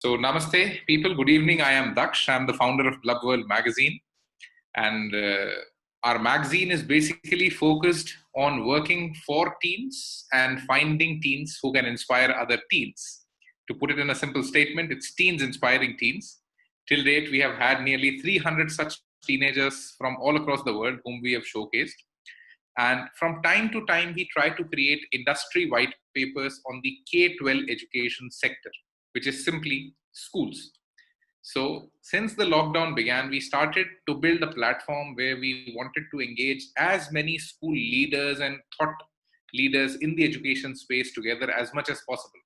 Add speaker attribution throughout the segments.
Speaker 1: So, namaste, people. Good evening. I am Daksh. I'm the founder of Blub World magazine. And our magazine is basically focused on working for teens and finding teens who can inspire other teens. To put it in a simple statement, it's teens inspiring teens. Till date, we have had nearly 300 such teenagers from all across the world whom we have showcased. And from time to time, we try to create industry white papers on the K-12 education sector, which is simply schools. So, since the lockdown began, we started to build a platform where we wanted to engage as many school leaders and thought leaders in the education space together as much as possible.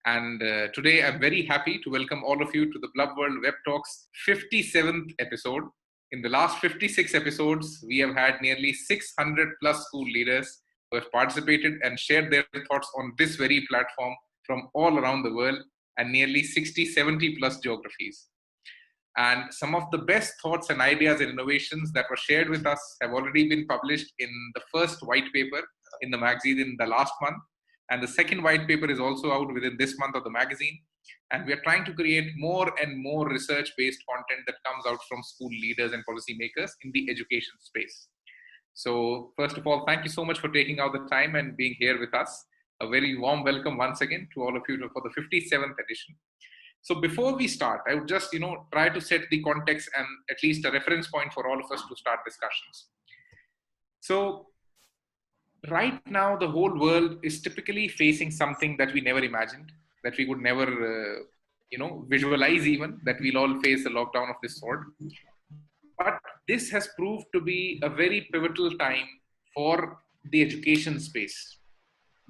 Speaker 1: And today, I'm very happy to welcome all of you to the Blub World Web Talks 57th episode. In the last 56 episodes, we have had nearly 600 plus school leaders who have participated and shared their thoughts on this very platform from all around the world and nearly 60, 70 plus geographies. And some of the best thoughts and ideas and innovations that were shared with us have already been published in the first white paper in the magazine in the last month. And the second white paper is also out within this month of the magazine. And we are trying to create more and more research-based content that comes out from school leaders and policymakers in the education space. So first of all, thank you so much for taking out the time and being here with us. A very warm welcome once again to all of you for the 57th edition. So before we start, I would just, try to set the context and at least a reference point for all of us to start discussions. So right now, the whole world is typically facing something that we never imagined, that we would never, visualize even, that we'll all face a lockdown of this sort. But this has proved to be a very pivotal time for the education space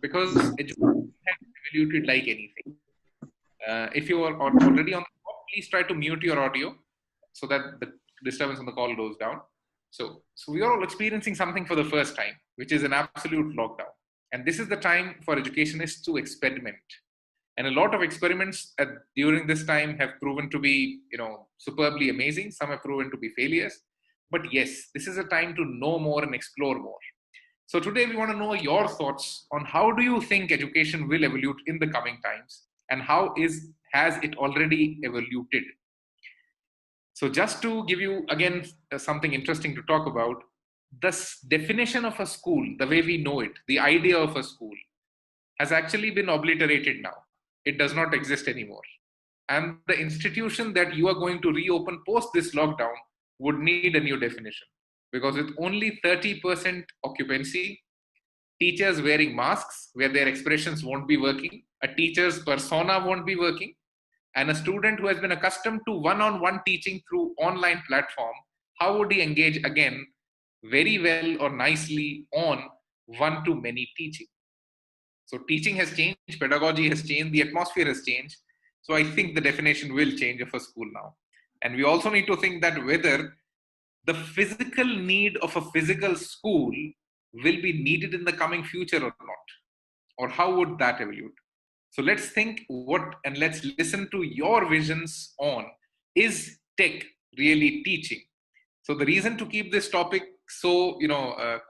Speaker 1: because education has evoluted like anything. If you are already on the call, please try to mute your audio so that the disturbance on the call goes down. So we are all experiencing something for the first time, which is an absolute lockdown. And this is the time for educationists to experiment. And a lot of experiments during this time have proven to be, superbly amazing. Some have proven to be failures. But yes, this is a time to know more and explore more. So today we want to know your thoughts on how do you think education will evolve in the coming times and has it already evoluted? So just to give you again something interesting to talk about, this definition of a school, the way we know it, the idea of a school has actually been obliterated now. It does not exist anymore. And the institution that you are going to reopen post this lockdown would need a new definition because with only 30% occupancy, teachers wearing masks where their expressions won't be working, a teacher's persona won't be working, and a student who has been accustomed to one-on-one teaching through online platform, how would he engage again very well or nicely on one-to-many teaching? So teaching has changed, pedagogy has changed, the atmosphere has changed. So I think the definition will change of a school now. And we also need to think that whether the physical need of a physical school will be needed in the coming future or not, or how would that evolve? So let's think and let's listen to your visions on, is tech really teaching? So the reason to keep this topic so,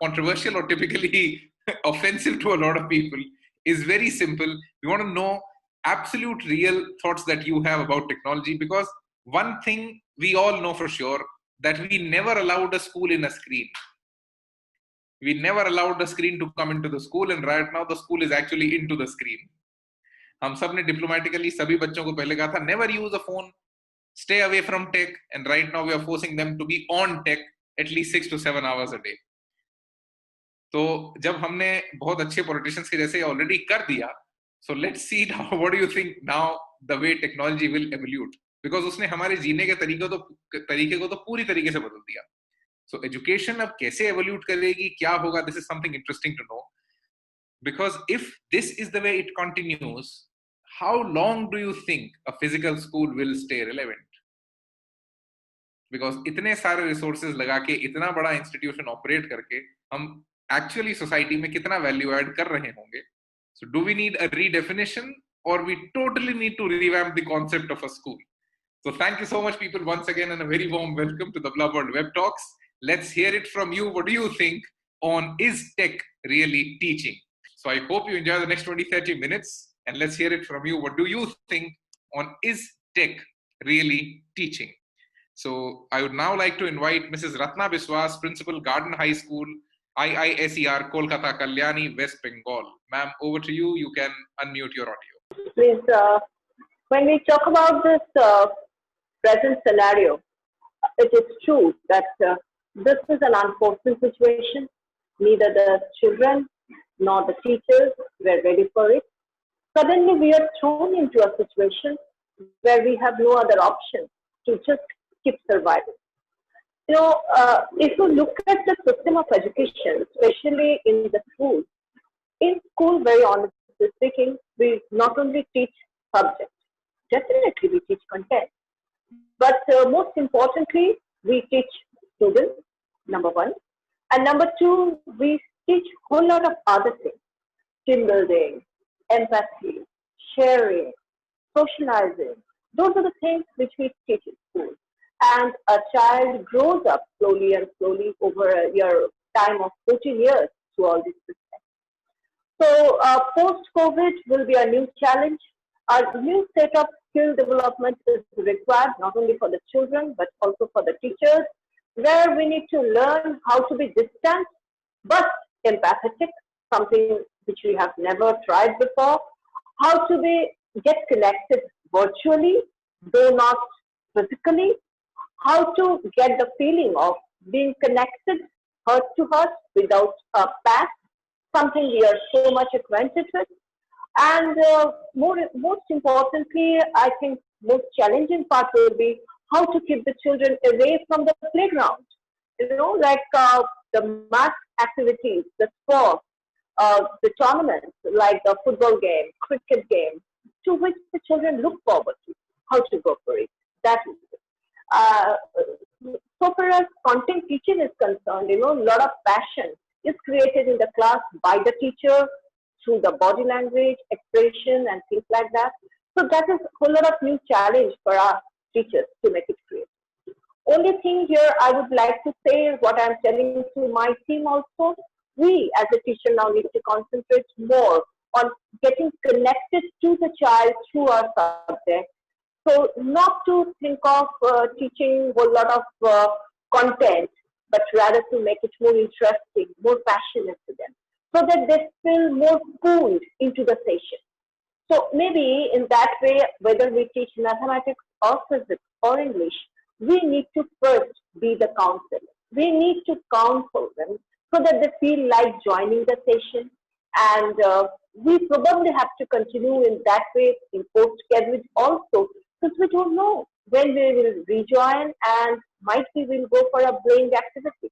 Speaker 1: controversial or typically offensive to a lot of people is very simple. We want to know absolute real thoughts that you have about technology, because one thing we all know for sure, that we never allowed a school in a screen. We never allowed the screen to come into the school, and right now the school is actually into the screen. हम सब ने diplomatically सभी बच्चों को पहले कहा था never use a phone, stay away from tech, and right now we are forcing them to be on tech at least 6 to 7 hours a day. तो जब हमने बहुत अच्छे politicians के जैसे already कर दिया, so let's see now, what do you think now the way technology will evolve, because उसने हमारे जीने के तरीके को तो पूरी तरीके से बदल दिया. So education अब कैसे evolve करेगी, क्या होगा, this is something interesting to know. Because if this is the way it continues, how long do you think a physical school will stay relevant? Because इतने सारे resources लगा के इतना बड़ा institution operate करके हम actually society में कितना value add कर रहे होंगे? So do we need a redefinition, or we totally need to revamp the concept of a school? So thank you so much, people, once again, and a very warm welcome to the Blub World Web Talks. Let's hear it from you. What do you think on, is tech really teaching? So I hope you enjoy the next 20-30 minutes, and let's hear it from you. What do you think on, is tech really teaching? So I would now like to invite Mrs. Ratna Biswas, Principal, Garden High School, IISER, Kolkata, Kalyani, West Bengal. Ma'am, over to you. You can unmute your audio.
Speaker 2: Please, when we talk about this present scenario, it is true that this is an unfortunate situation. Neither the children nor the teachers were ready for it. Suddenly, we are thrown into a situation where we have no other option to just keep surviving. If you look at the system of education, especially in school, very honestly speaking, we not only teach subjects, definitely we teach content, but most importantly, we teach students, number one, and number two, we teach a whole lot of other things, team building, empathy, sharing, socializing. Those are the things which we teach in school. And a child grows up slowly and slowly over a year time of 14 years through all these systems. So post-COVID will be a new challenge. A new set of skill development is required not only for the children but also for the teachers, where we need to learn how to be distant but empathetic, something which we have never tried before, how to get connected virtually, though not physically, how to get the feeling of being connected heart to heart without a past, something we are so much acquainted with. And most importantly, I think most challenging part will be how to keep the children away from the playground. Like the mass activities, the sports, the tournaments, like the football game, cricket game, to which the children look forward to. How to go for it? That is it. Uh, so far as content teaching is concerned, a lot of passion is created in the class by the teacher through the body language, expression, and things like that. So that is a whole lot of new challenge for our teachers to make it creative. Only thing here I would like to say is what I'm telling to my team also. We as a teacher now need to concentrate more on getting connected to the child through our subject. So not to think of teaching a whole lot of content, but rather to make it more interesting, more passionate to them, so that they feel more pulled into the session. So maybe in that way, whether we teach mathematics or physics or English, we need to first be the counselor. We need to counsel them so that they feel like joining the session. And we probably have to continue in that way in post-graduate also, because we don't know when we will rejoin and might we will go for a brain activity.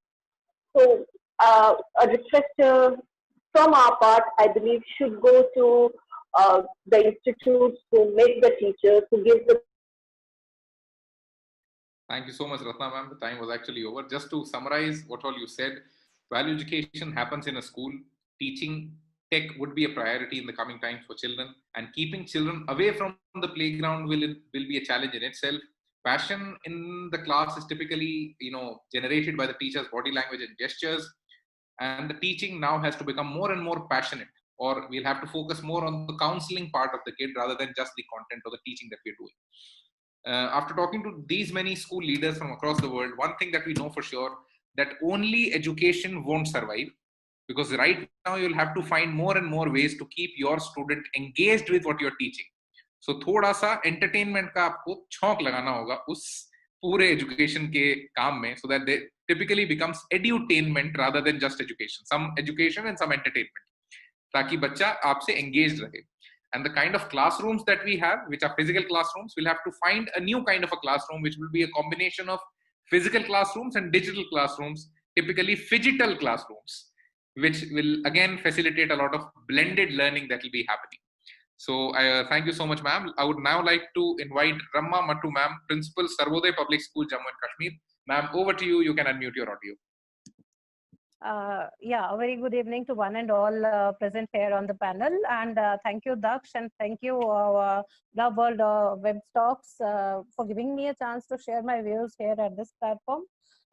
Speaker 2: So a request from our part, I believe, should go to the institutes to make the teachers, to give the.
Speaker 1: Thank you so much, Ratna ma'am. The time was actually over. Just to summarize what all you said, value education happens in a school. Teaching tech would be a priority in the coming times for children, and keeping children away from the playground will be a challenge in itself. Passion in the class is typically, generated by the teacher's body language and gestures, and the teaching now has to become more and more passionate, or we'll have to focus more on the counseling part of the kid rather than just the content or the teaching that we're doing. After talking to these many school leaders from across the world, one thing that we know for sure, that only education won't survive, because right now you'll have to find more and more ways to keep your student engaged with what you're teaching. So थोड़ा सा entertainment का आपको छौंक लगाना होगा उस पूरे education के काम में, so that they typically becomes edutainment rather than just education. Some education and some entertainment, ताकि बच्चा आपसे engaged रहे. And the kind of classrooms that we have, which are physical classrooms, we'll have to find a new kind of a classroom, which will be a combination of physical classrooms and digital classrooms, typically phygital classrooms, which will again facilitate a lot of blended learning that will be happening. So thank you so much, ma'am. I would now like to invite Ramma Mattu, ma'am, Principal, Sarvodaya Public School, Jammu and Kashmir. Ma'am, over to you. You can unmute your audio.
Speaker 3: A very good evening to one and all present here on the panel. And thank you, Daksh, and thank you, Love World Web Talks, for giving me a chance to share my views here at this platform.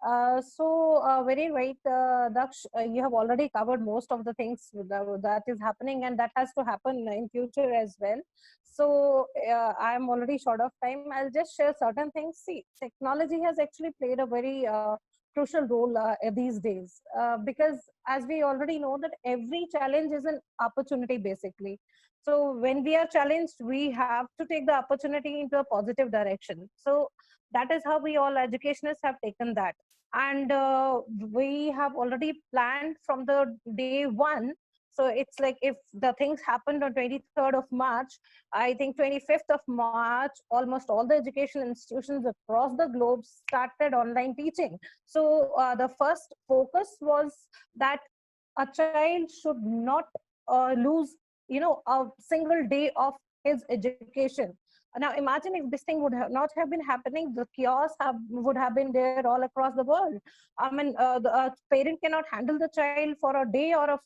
Speaker 3: Very right, Daksh. You have already covered most of the things that is happening, and that has to happen in future as well. So I'm already short of time. I'll just share certain things. See, technology has actually played a very crucial role these days, because as we already know that every challenge is an opportunity basically. So when we are challenged, we have to take the opportunity into a positive direction. So that is how we all educationists have taken that. And we have already planned from the day one. So it's like if the things happened on 23rd of March, I think 25th of March, almost all the educational institutions across the globe started online teaching. So the first focus was that a child should not lose, a single day of his education. Now imagine if this thing would not have been happening, the chaos would have been there all across the world. I mean, the parent cannot handle the child for a day or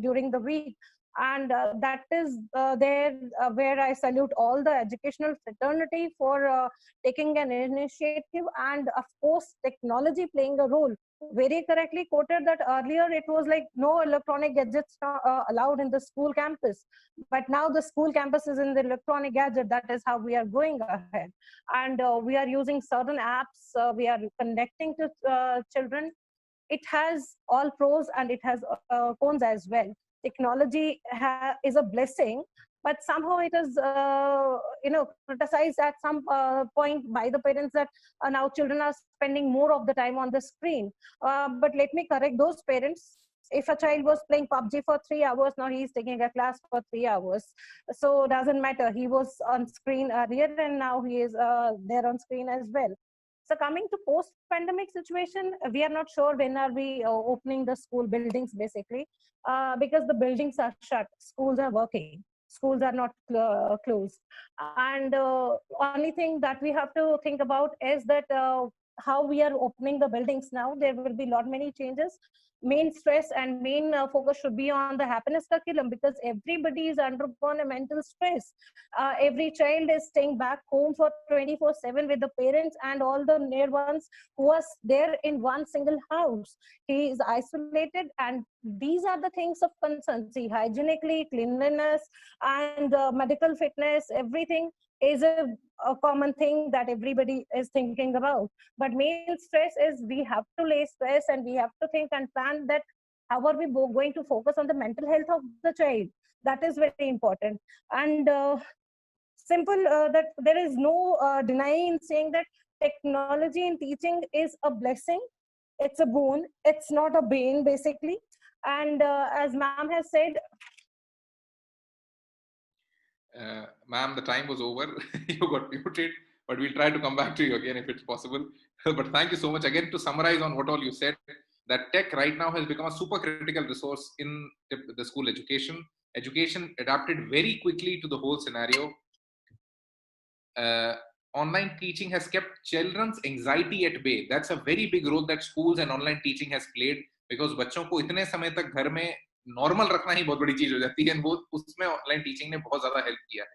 Speaker 3: during the week. And that is there where I salute all the educational fraternity for taking an initiative, and of course technology playing a role. Very correctly quoted that earlier it was like no electronic gadgets allowed in the school campus, but now the school campus is in the electronic gadget. That is how we are going ahead. And we are using certain apps, we are connecting to children. It has all pros and it has cons as well. Technology is a blessing, but somehow it is criticized at some point by the parents that now children are spending more of the time on the screen. But let me correct those parents. If a child was playing PUBG for 3 hours, now he is taking a class for 3 hours. So doesn't matter. He was on screen earlier and now he is there on screen as well. So coming to post-pandemic situation, we are not sure when are we opening the school buildings basically, because the buildings are shut, schools are working, schools are not closed. And only thing that we have to think about is that how we are opening the buildings now. There will be lot many changes. Main stress and main focus should be on the happiness curriculum, because everybody is undergone a mental stress. Every child is staying back home for 24/7 with the parents and all the near ones who are there in one single house. He is isolated, and these are the things of concern. See, hygienically, cleanliness and medical fitness, everything is a common thing that everybody is thinking about. But main stress is we have to lay stress and we have to think and plan that how are we going to focus on the mental health of the child. That is very important. And simple that there is no denying saying that technology in teaching is a blessing. It's a boon. It's not a bane basically. And as ma'am has said,
Speaker 1: ma'am, the time was over. You got muted, but we'll try to come back to you again if it's possible. But thank you so much. Again, to summarize on what all you said, that tech right now has become a super critical resource in the school education. Education adapted very quickly to the whole scenario. Online teaching has kept children's anxiety at bay. That's a very big role that schools and online teaching has played, because बच्चों को इतने समय तक घर में normal रखना ही बहुत बड़ी चीज हो जाती है, वो उसमें ऑनलाइन टीचिंग ने बहुत ज्यादा हेल्प किया है.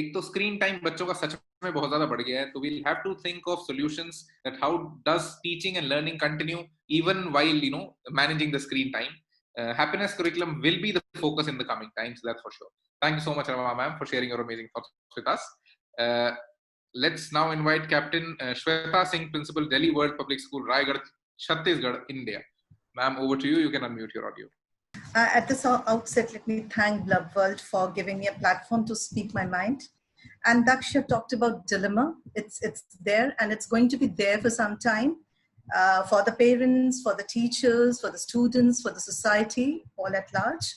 Speaker 1: एक तो स्क्रीन टाइम बच्चों का सच में बहुत ज्यादा बढ़ गया है, तो we'll have to think of solutions that how does teaching and learning continue even while managing the screen time. Happiness curriculum will be the focus in the coming times, that's for sure. Thank you so much, Rama ma'am, for sharing your amazing thoughts with us. Let's now invite Captain Shweta Singh, Principal, Delhi World Public School, Raigad, Chhattisgarh, India. Ma'am, over to you. You can unmute your audio.
Speaker 4: At this outset, let me thank Blub World for giving me a platform to speak my mind. And Daksha talked about dilemma. It's there, and it's going to be there for some time, for the parents, for the teachers, for the students, for the society, all at large.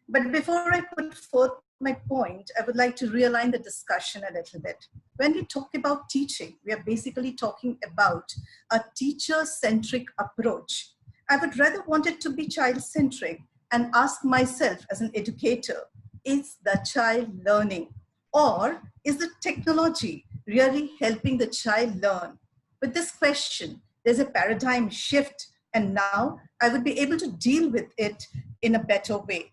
Speaker 4: But before I put forth my point, I would like to realign the discussion a little bit. When we talk about teaching, we are basically talking about a teacher-centric approach. I would rather want it to be child-centric and ask myself as an educator, is the child learning? Or is the technology really helping the child learn? With this question, there's a paradigm shift, and now I would be able to deal with it in a better way.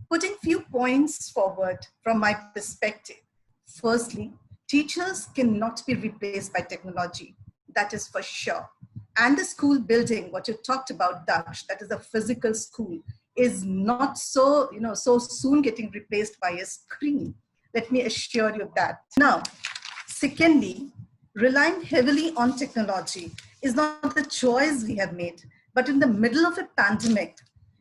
Speaker 4: Putting few points forward from my perspective. Firstly, teachers cannot be replaced by technology. that is for sure. And the school building, what you talked about, Daksh, that is a physical school, is not so, so soon getting replaced by a screen. Let me assure you that. Now, secondly, relying heavily on technology is not the choice we have made, but in the middle of a pandemic,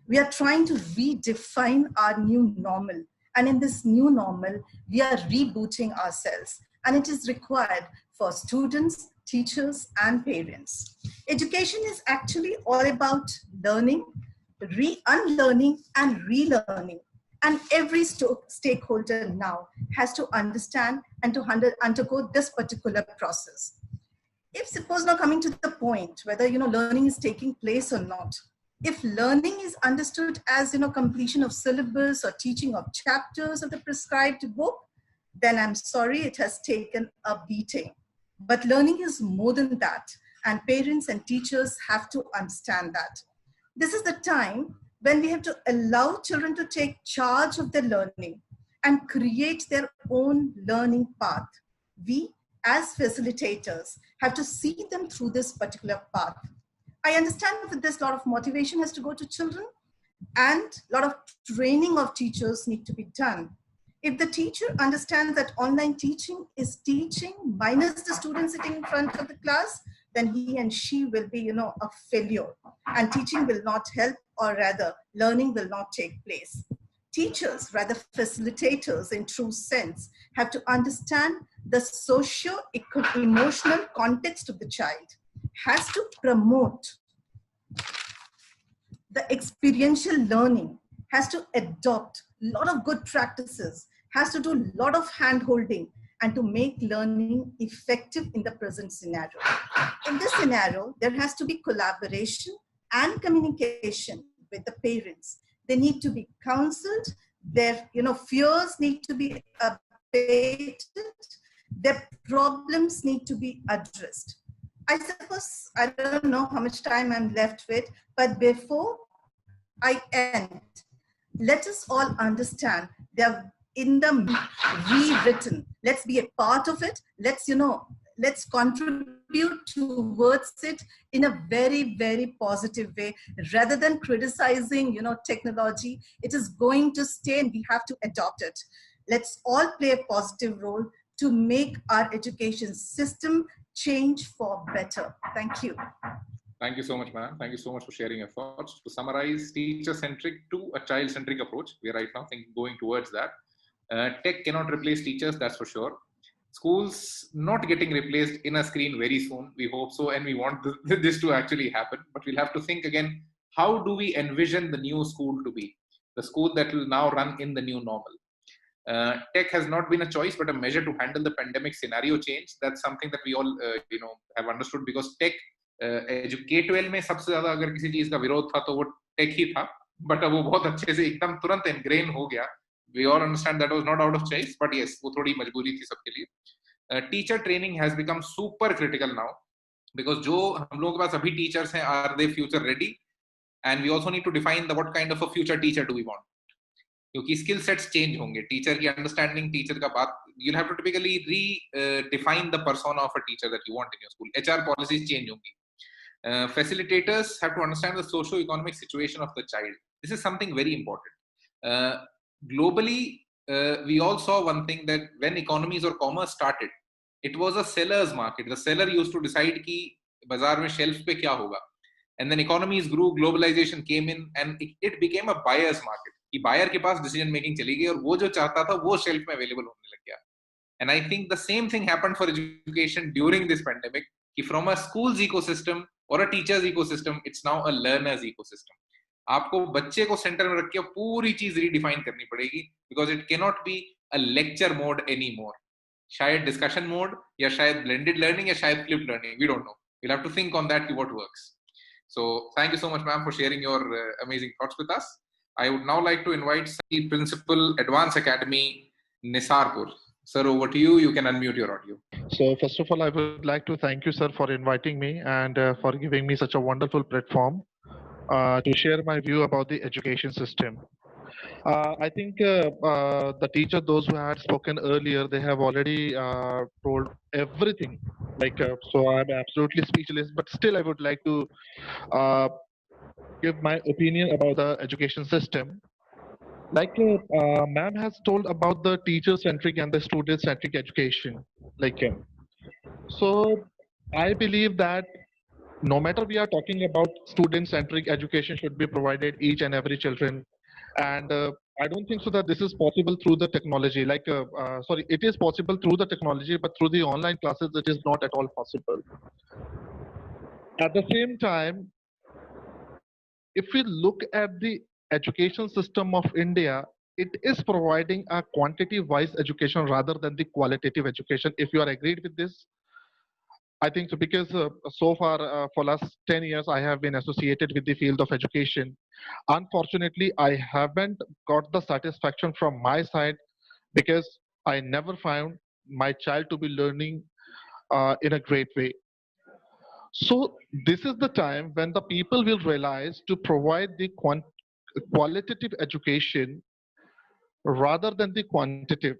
Speaker 4: we are trying to redefine our new normal. And in this new normal, we are rebooting ourselves. And it is required for students, teachers, and parents. Education is actually all about learning, unlearning, and relearning. And every stakeholder now has to understand and to undergo this particular process. If suppose now coming to the point whether learning is taking place or not, if learning is understood as completion of syllabus or teaching of chapters of the prescribed book, then I'm sorry, it has taken a beating. But learning is more than that, and parents and teachers have to understand that. This is the time when we have to allow children to take charge of their learning and create their own learning path. We, as facilitators, have to see them through this particular path. I understand that this lot of motivation has to go to children and a lot of training of teachers need to be done. If the teacher understands that online teaching is teaching minus the student sitting in front of the class, then he and she will be, a failure, and teaching will not help, or rather learning will not take place. Teachers, rather facilitators in true sense, have to understand the socio-emotional context of the child, has to promote the experiential learning, has to adopt a lot of good practices, has to do a lot of hand-holding, and to make learning effective in the present scenario. In this scenario, there has to be collaboration and communication with the parents. They need to be counseled, their fears need to be abated, their problems need to be addressed. I suppose, I don't know how much time I'm left with, but before I end, let us all understand they're in the rewritten. Let's be a part of it. Let's contribute towards it in a very, very positive way, rather than criticizing, technology. It is going to stay and we have to adopt it. Let's all play a positive role to make our education system change for better. Thank you.
Speaker 1: Thank you so much, ma'am. Thank you so much for sharing your thoughts. To summarize, teacher-centric to a child-centric approach. We are right now going towards that. Tech cannot replace teachers, that's for sure. Schools not getting replaced in a screen very soon. We hope so, and we want this to actually happen. But we'll have to think again, how do we envision the new school to be? The school that will now run in the new normal. Tech has not been a choice, but a measure to handle the pandemic scenario change. That's something that we all, have understood, because tech, K-12 में सबसे ज़्यादा अगर किसी चीज़ का विरोध था तो वो टेक ही था, but अब वो बहुत अच्छे से एकदम तुरंत इनग्रेन हो गया. We all understand that was not out of choice, but yes, वो थोड़ी मजबूरी थी सबके लिए. Teacher training has become super critical now, because जो हम लोगों के पास अभी teachers हैं, are they future ready? And we also need to define what kind of a future teacher do we want. क्योंकि skill sets change होंगे. Teacher की understanding, teacher का बात, you'll have to typically redefine the persona of a teacher that you want in your school. HR policies change होंगी. Facilitators have to understand the socio-economic situation of the child. This is something very important. Globally, we all saw one thing, that when economies or commerce started, it was a seller's market. The seller used to decide कि बाजार में shelf पे क्या होगा. And then economies grew, globalization came in, and it became a buyer's market. कि buyer के पास decision making चली गई, और वो जो चाहता था वो shelf में available होने लग गया. And I think the same thing happened for education during this pandemic. कि from a school's ecosystem or a teacher's ecosystem, it's now a learner's ecosystem. आपको बच्चे को सेंटर में रख के पूरी चीज रीडिफाइन करनी पड़ेगी, because it cannot be a lecture mode anymore. शायद discussion mode, या शायद blended learning, या शायद flipped learning. We don't know. We'll have to think on that, what works. So thank you so much, ma'am, for sharing your amazing thoughts with us. I would now like to invite the Principal, Advanced Academy, Nisarpur. Sir, over to you. You can unmute your audio.
Speaker 5: So first of all, I would like to thank you, sir, for inviting me and for giving me such a wonderful platform to share my view about the education system. I think the teacher, those who had spoken earlier, they have already told everything. So I'm absolutely speechless. But still, I would like to uh, give my opinion about the education system. Ma'am has told about the teacher-centric and the student-centric education. Like, uh, so I believe that no matter we are talking about student-centric education should be provided each and every children, and I don't think so that this is possible through the technology. Sorry, it is possible through the technology, but through the online classes, it is not at all possible. At the same time, if we look at the education system of India, it is providing a quantity-wise education rather than the qualitative education. If you are agreed with this, I think so, because so far for last 10 years I have been associated with the field of education. Unfortunately, I haven't got the satisfaction from my side because I never found my child to be learning in a great way. So this is the time when the people will realize to provide the qualitative education rather than the quantitative.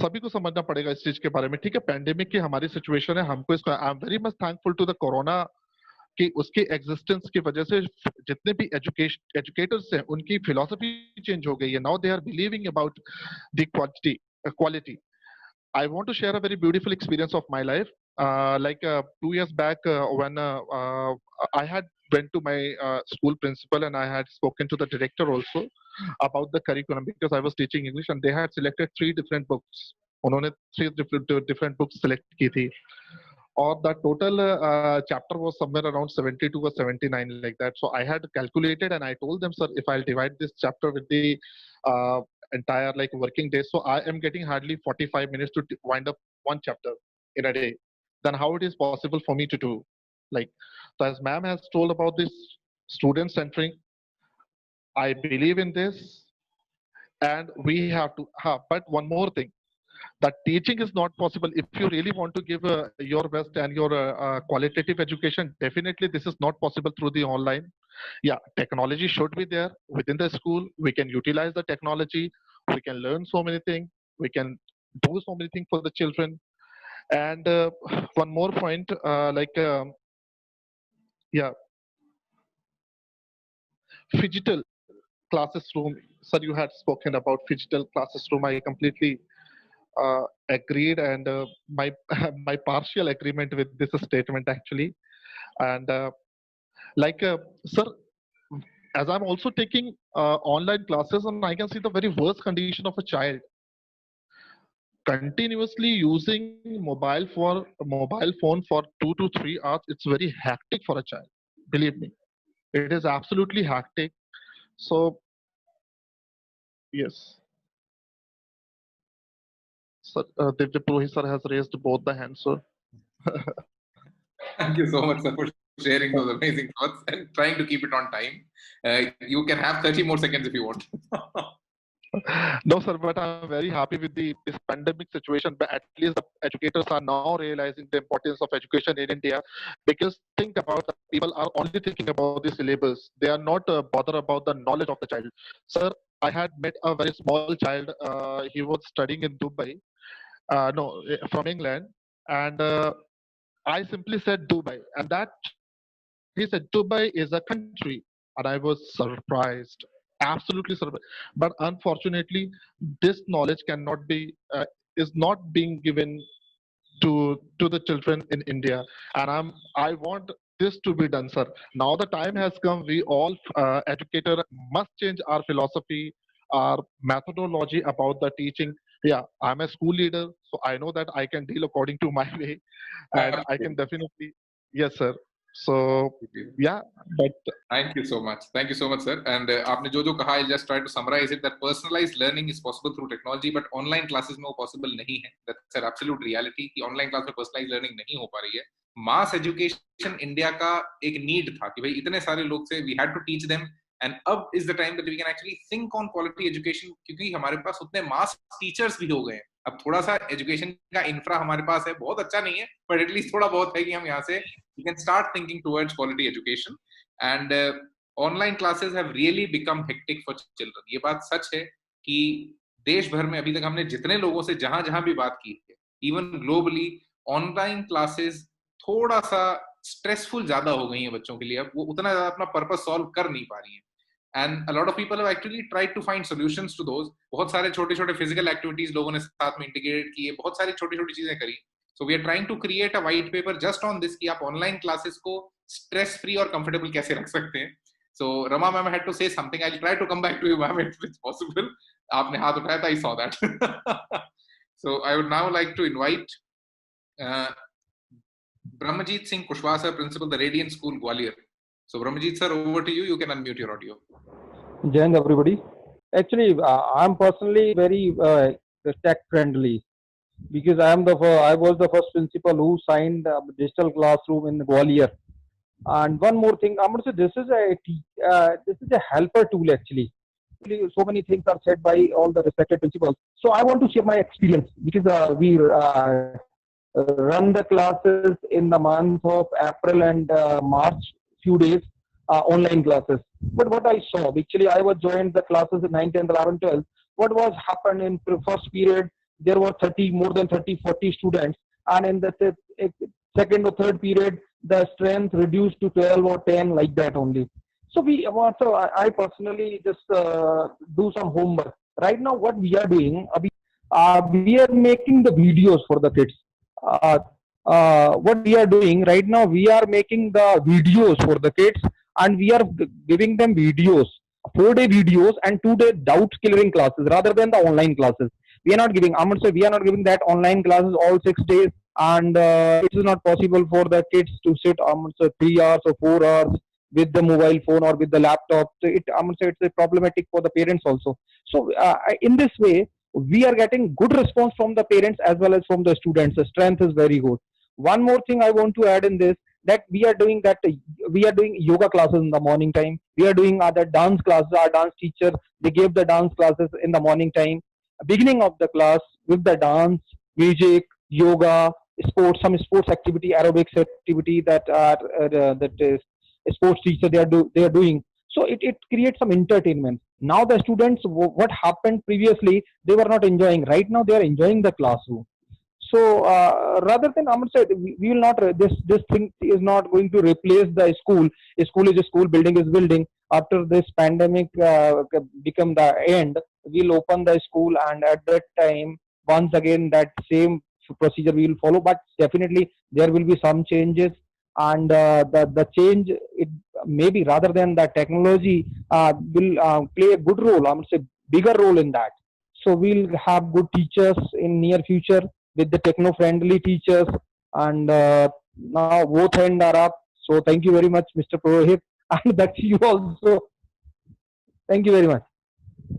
Speaker 5: सभी को समझना पड़ेगा इस चीज के बारे में, ठीक है? पैंडेमिक की हमारी सिचुएशन है, हमको इसको I am very much thankful to the corona कि उसके एग्जिस्टेंस की वजह से जितने भी एजुकेटर्स हैं उनकी फिलॉसफी चेंज हो गई है. Now they are believing about the quality. I want to share a very beautiful experience of my life. 2 years back, when I had went to my school principal and I had spoken to the director also about the curriculum because I was teaching English and they had selected 3 different books. उन्होंने 3 different books select की थी. Or the total chapter was somewhere around 72 or 79 like that. So I had calculated and I told them, sir, if I'll divide this chapter with the uh, entire like working day, so I am getting hardly 45 minutes to wind up one chapter in a day. Then how it is possible for me to do? Like, so as ma'am has told about this student centering, I believe in this, and we have to have. But one more thing, that teaching is not possible if you really want to give your best and your qualitative education. Definitely this is not possible through the online. Yeah, technology should be there within the school. We can utilize the technology, we can learn so many things, we can do so many things for the children. And one more point, yeah, digital classes room. Sir, you had spoken about digital classes room. I completely agreed, and my my partial agreement with this statement actually. And sir, as I'm also taking online classes, and I can see the very worst condition of a child continuously using mobile phone for 2 to 3 hours. It's very hectic for a child. Believe me, it is absolutely hectic. So yes, sir, Divya Purohit sir has raised both the hands, sir.
Speaker 1: Thank you so much, sir, for sharing those amazing thoughts and trying to keep it on time. You can have 30 more seconds if you want.
Speaker 5: No, sir, but I'm very happy with this pandemic situation. But at least the educators are now realizing the importance of education in India. Because think about the people are only thinking about the syllabus. They are not bothered about the knowledge of the child. Sir, I had met a very small child. He was studying in Dubai, no, from England, and I simply said Dubai, and that he said Dubai is a country, and I was surprised, absolutely surprised. But unfortunately, this knowledge cannot be is not being given to the children in India, and I want this to be done, sir. Now the time has come. We all educator must change our philosophy, our methodology about the teaching. Yeah, I'm a school leader, so I know that I can deal according to my way, and I can definitely, yes, sir. So yeah, but
Speaker 1: Thank you so much. Thank you so much, sir. And आपने जो कहा, I'll just try to summarize it. That personalized learning is possible through technology, but online classes में वो possible नहीं है. That's an absolute reality कि online class में personalized learning नहीं हो पा रही है. Mass education India का एक need था कि भाई इतने सारे लोग से we had to teach them. And अब is the time that we can actually think on quality education क्योंकि हमारे पास उतने mass teachers भी हो गए हैं. अब थोड़ा सा education का infra हमारे पास है, बहुत अच्छा नहीं है, but at least थोड़ा बहुत है कि हम यहाँ से we can start thinking towards quality education. And online classes have really become hectic for children. ये बात सच है कि देश भर में अभी तक हमने जितने लोगों से जहां जहां भी बात की है, इवन ग्लोबली, ऑनलाइन क्लासेस थोड़ा सा स्ट्रेसफुल ज्यादा हो गई है बच्चों के लिए. अब वो उतना ज्यादा अपना पर्पस सॉल्व कर नहीं पा रही है. And a lot of people have actually tried to find solutions to those. बहुत सारे छोटे छोटे फिजिकल एक्टिविटीज लोगों ने साथ में इंटीग्रेट किए, बहुत सारी छोटी छोटी चीजें करी. So we are trying to create a white paper just on this कि आप ऑनलाइन क्लासेस को स्ट्रेस फ्री और कंफर्टेबल कैसे रख सकते हैं. So Rama ma'am had to say something. I'll try to come back to you, ma'am, if it's possible. आपने हाथ उठाया था, I saw that. So I would now like to invite Brahmajit Singh Kushwaha sir, principal, the Radiant School, Gwalior. So Brahmajit sir, over to you. You can unmute your audio.
Speaker 6: Jai Hind, everybody. Actually, I'm personally very tech friendly because I was the first principal who signed digital classroom in Gwalior. And one more thing, I'm going to say this is a helper tool actually. So many things are said by all the respected principals. So I want to share my experience because we run the classes in the month of April and March, few days, online classes. But what I saw, actually I was joined the classes in 9th, 10th, 11th, 12th. What was happened in first period, there were more than 30, 40 students. And in the second or third period, the strength reduced to 12 or 10, like that only. So I personally just do some homework. Right now, what we are doing, we are making the videos for the kids. What we are doing right now, we are making the videos for the kids, and we are giving them videos, 4-day videos and 2-day doubt clearing classes rather than the online classes. We are not giving, I'm going to say, we are not giving that online classes all 6 days, and it is not possible for the kids to sit 3 hours or 4 hours with the mobile phone or with the laptop. So I'm going to say it's problematic for the parents also. So in this way, we are getting good response from the parents as well as from the students. The strength is very good. One more thing I want to add in this, that we are doing yoga classes in the morning time. We are doing other dance classes. Our dance teacher, they gave the dance classes in the morning time. Beginning of the class with the dance, music, yoga, sports, some sports activity, aerobics activity that is a sports teacher they are doing. So it creates some entertainment. Now the students, what happened previously, they were not enjoying. Right now they are enjoying the classroom. So rather than, I'm going to say, we will not, this thing is not going to replace the school. A school is a school, building is building. After this pandemic become the end, we'll open the school, and at that time, once again, that same procedure we will follow. But definitely there will be some changes, and the change, it maybe rather than the technology will play a good role. I'm going to say bigger role in that. So we'll have good teachers in near future with the techno-friendly teachers, and now both hands are up. So thank you very much, Mr. Purohit, and that's you also. Thank you very much.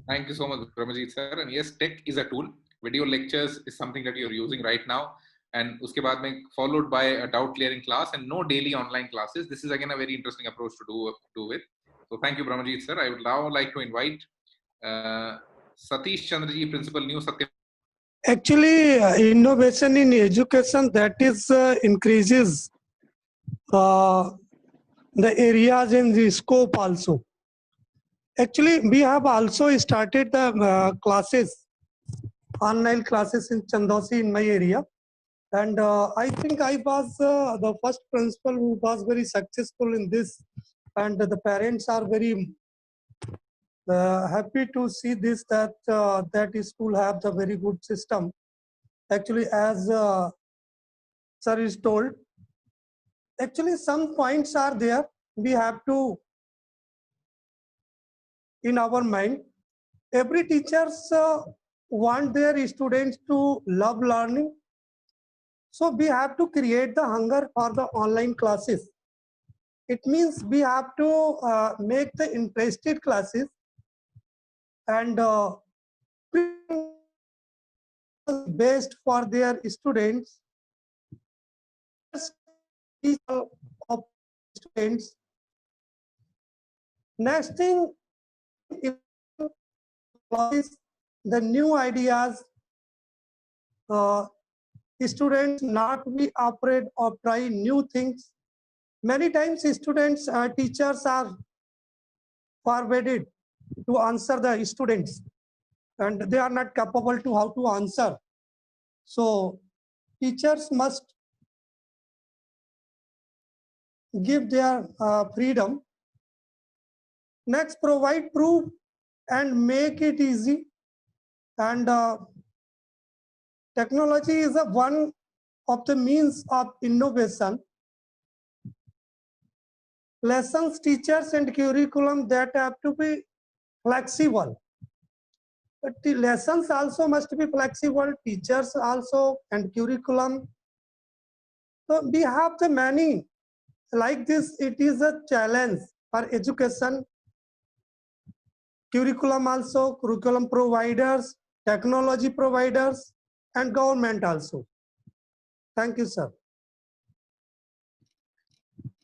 Speaker 1: Thank you so much, Brahmajit sir. And yes, tech is a tool. Video lectures is something that you're using right now. And uske baad mein followed by a doubt clearing class and no daily online classes. This is again a very interesting approach to do with. So thank you, Brahmajit sir. I would now like to invite Satish Chandraji, Principal, New Satyam.
Speaker 7: Actually, innovation in education, that is increases the areas in the scope also. Actually, we have also started the classes, online classes in Chandosi in my area. And I think I was the first principal who was very successful in this. And the parents are very happy to see this, that that school have the very good system. Actually, as sir is told, actually some points are there. We have to, in our mind, every teachers want their students to love learning. So we have to create the hunger for the online classes. It means we have to make the interested classes and best for their students. Of students. Next thing is the new ideas. Students not be afraid of trying new things. Many times students, teachers are forwarded to answer the students, and they are not capable to how to answer. So teachers must give their freedom. Next, provide proof and make it easy. And technology is one of the means of innovation. Lessons, teachers, and curriculum that have to be flexible. But the lessons also must be flexible, teachers also, and curriculum. So we have the many like this. It is a challenge for education. Curriculum also, curriculum providers, technology providers, and government also. Thank you, sir.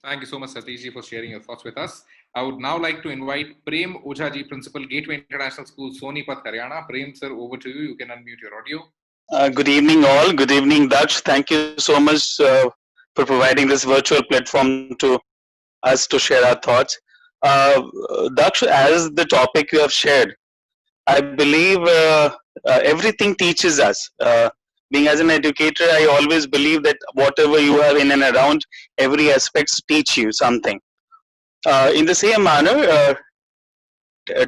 Speaker 1: Thank you so much, Satish ji, for sharing your thoughts with us. I would now like to invite Prem Ojha ji, Principal, Gateway International School, Sonipat, Haryana. Prem, sir, over to you. You can unmute your audio.
Speaker 8: Good evening, all. Good evening, Daksh. Thank you so much for providing this virtual platform to us to share our thoughts. Daksh, as the topic you have shared, I believe everything teaches us. Being as an educator, I always believe that whatever you have in and around, every aspects teach you something. In the same manner,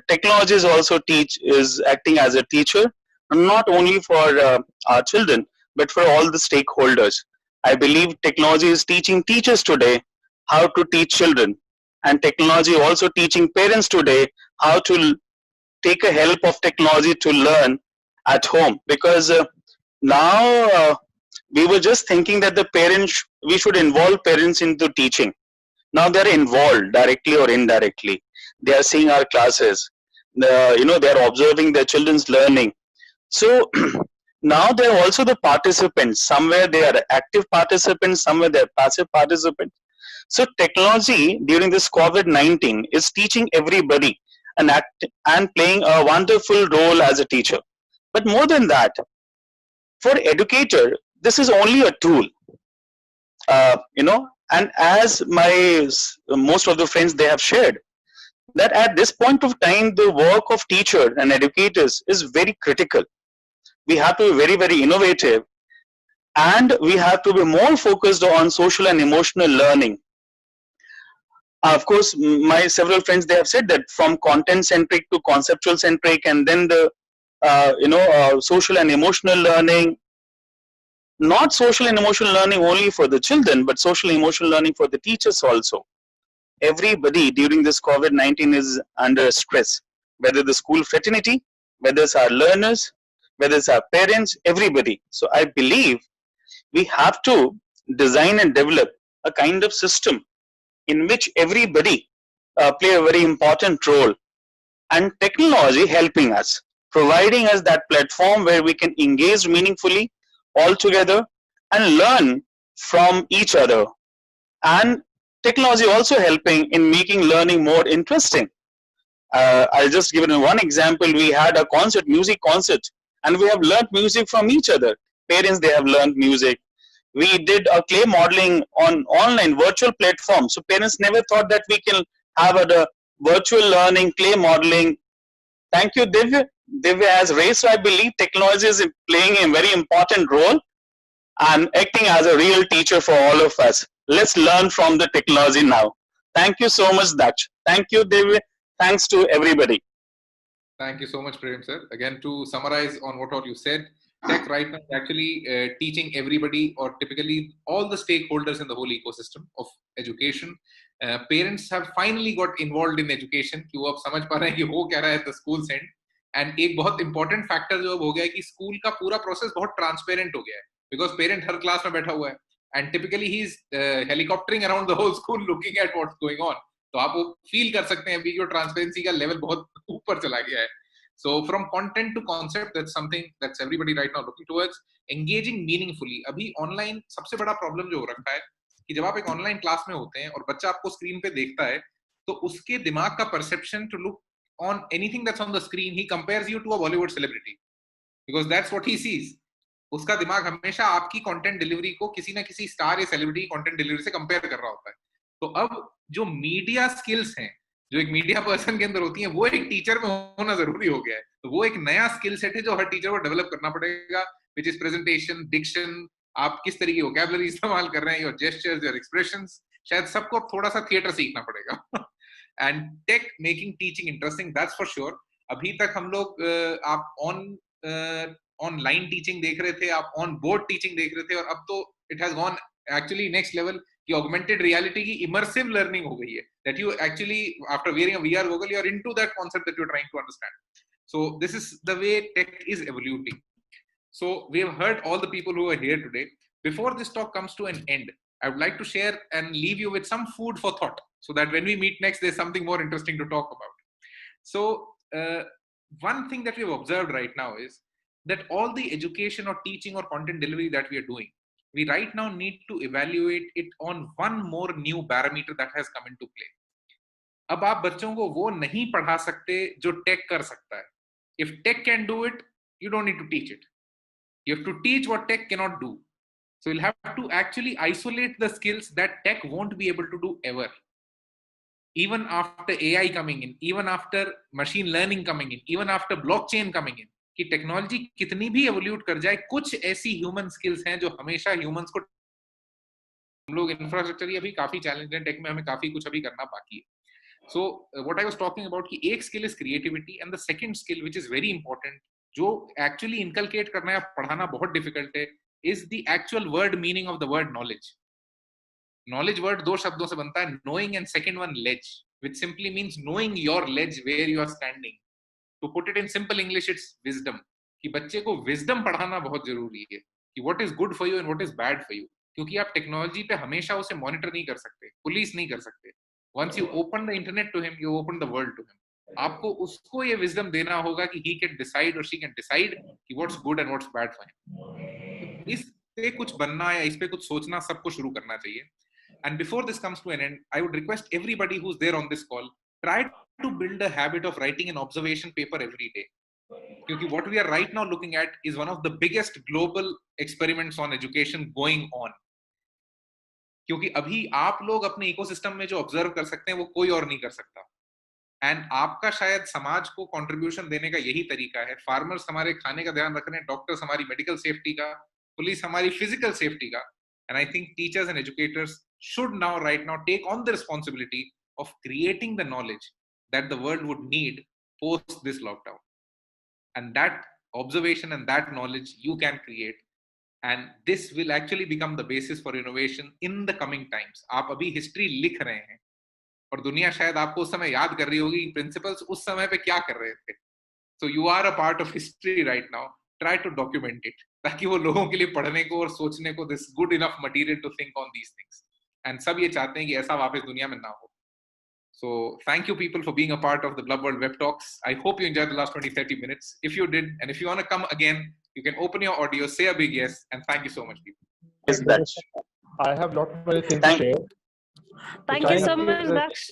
Speaker 8: technology is also is acting as a teacher, not only for our children, but for all the stakeholders. I believe technology is teaching teachers today how to teach children, and technology also teaching parents today how to take a help of technology to learn at home. Because now we were just thinking that we should involve parents into teaching. Now they're involved directly or indirectly. They are seeing our classes. They are observing their children's learning. So now they're also the participants. Somewhere they are active participants, somewhere they're passive participants. So technology during this COVID-19 is teaching everybody and playing a wonderful role as a teacher. But more than that, for educator, this is only a tool. And as most of the friends they have shared, that at this point of time, the work of teacher and educators is very critical. We have to be very, very innovative, and we have to be more focused on social and emotional learning. Of course, my several friends, they have said that from content centric to conceptual centric, and then the social and emotional learning. Not social and emotional learning only for the children, but social and emotional learning for the teachers also. Everybody during this COVID-19 is under stress, whether the school fraternity, whether it's our learners, whether it's our parents, everybody. So I believe we have to design and develop a kind of system in which everybody play a very important role, and technology helping us, providing us that platform where we can engage meaningfully all together and learn from each other. And technology also helping in making learning more interesting. I'll just give you one example. We had a music concert, and we have learned music from each other. Parents, they have learned music. We did a clay modeling on online virtual platform. So parents never thought that we can have a virtual learning, clay modeling. Thank you, Divya. Divya has raised, I believe technology is playing a very important role and acting as a real teacher for all of us. Let's learn from the technology now. Thank you so much, Daksh. Thank you, Divya. Thanks to everybody.
Speaker 1: Thank you so much, Prem, sir. Again, to summarize on what all you said, tech right now is actually teaching everybody, or typically all the stakeholders in the whole ecosystem of education. Parents have finally got involved in education. कि वो अब समझ पा रहे हैं कि हो क्या रहा है at the school's end. And एक बहुत important factor जो अब हो गया है कि school का पूरा process बहुत transparent हो गया है, because parent हर class में बैठा हुआ है, and typically he's helicoptering around the whole school looking at what's going on. तो आप वो feel कर सकते हैं अभी जो transparency का level बहुत ऊपर चला गया है. So from content to concept, that's something that's everybody right now looking towards. Engaging meaningfully. अभी online सबसे बड़ा problem जो हो रखा है कि जब आप एक online class में होते हैं और बच्चा आपको screen पे देखता है, तो उसके दिमाग का perception to look on anything that's on the screen, he compares you to a Bollywood celebrity, because that's what he sees. उसका दिमाग हमेशा आपकी content delivery को किसी ना किसी star या celebrity content delivery से compare कर रहा होता है. तो अब जो media skills हैं, जो एक मीडिया पर्सन के अंदर होती है वो एक टीचर में होना जरूरी हो गया है. तो वो एक नया स्किल सेट है जो हर टीचर को डेवलप करना पड़ेगा, विच इज प्रेजेंटेशन, डिक्शन, आप किस तरह की वोकैबुलरी इस्तेमाल कर रहे हैं, योर जेस्चर्स, योर एक्सप्रेशंस. शायद सबको थोड़ा सा थिएटर सीखना पड़ेगा. And tech making teaching interesting, that's for sure. अभी तक हम लोग आप ऑनलाइन टीचिंग देख रहे थे, आप ऑन बोर्ड टीचिंग देख रहे थे, और अब तो it has gone actually next level कि ऑगमेंटेड रियलिटी की इमर्सिव लर्निंग हो गई है, that you actually after wearing a VR goggle you are into that concept that you are trying to understand. So this is the way tech is evolving. So we have heard all the people who are here today. Before this talk comes to an end, I would like to share and leave you with some food for thought, so that when we meet next, there's something more interesting to talk about. So one thing that we have observed right now is that all the education or teaching or content delivery that we are doing, we right now need to evaluate it on one more new parameter that has come into play. अब आप बच्चों को वो नहीं पढ़ा सकते जो take कर सकता है. If tech can do it, you don't need to teach it. You have to teach what tech cannot do. So you'll have to actually isolate the skills that tech won't be able to do ever. Even after AI coming in, even after machine learning coming in, even after blockchain coming in, कि technology कितनी भी evolute कर जाए, कुछ ऐसी human skills हैं जो हमेशा ह्यूमंस को, हम लोग इंफ्रास्ट्रक्चर ही अभी काफी चैलेंज है, टेक में हमें काफी कुछ अभी करना बाकी है. So what I was talking about कि एक skill is creativity, and the second skill which is very important, जो actually inculcate करना या पढ़ाना बहुत difficult है, is the actual word meaning of the word knowledge. Knowledge word दो शब्दों से बनता है, knowing and second one ledge, which simply means knowing your ledge where you are standing. To put it in simple English, it's wisdom. कि बच्चे को wisdom पढ़ाना बहुत जरूरी है, कि what is good for you and what is bad for you. क्योंकि आप टेक्नोलॉजी पे हमेशा उसे मॉनिटर नहीं कर सकते, पुलिस नहीं कर सकते. Once you open the internet to him, you open the world to him. आपको उसको ये wisdom देना होगा कि he can decide or she can decide कि what's good and what's bad for him. इस पे कुछ बनना या इस पे कुछ सोचना सबको शुरू करना चाहिए. And before this comes to an end, I would request everybody who's there on this call, try to build a habit of writing an observation paper every day. क्योंकि what we are right now looking at is one of the biggest global experiments on education going on. क्योंकि अभी आप लोग अपने ecosystem में जो observe कर सकते हैं वो कोई और नहीं कर सकता. एंड आपका शायद समाज को कंट्रीब्यूशन देने का यही तरीका है. फार्मर्स हमारे खाने का ध्यान रख रहे हैं, डॉक्टर्स हमारी मेडिकल सेफ्टी का, पुलिस हमारी फिजिकल सेफ्टी का. And I think teachers and educators should now right now take on the responsibility of creating the knowledge that the world would need post this lockdown. And that observation and that knowledge you can create. And this will actually become the basis for innovation in the coming times. आप अभी history लिख रहे हैं और दुनिया शायद आपको उस समय याद कर रही होगी प्रिंसिपल्स उस समय पे क्या कर रहे थे. So you are a part of history right now. Try to document it ताकि वो लोगों के लिए पढ़ने को और सोचने को this good enough material to think on these things. And सब ये चाहते हैं कि ऐसा वापस दुनिया में ना हो. So thank you people for being a part of the Blub World Web Talks. I hope you enjoyed the last 20-30 minutes. If you did, and if you want to come again, you can open your audio, say a big yes, and thank you so much, people.
Speaker 8: Yes, Daksh.
Speaker 5: I have lot many things to share.
Speaker 3: Thank you so much, Daksh.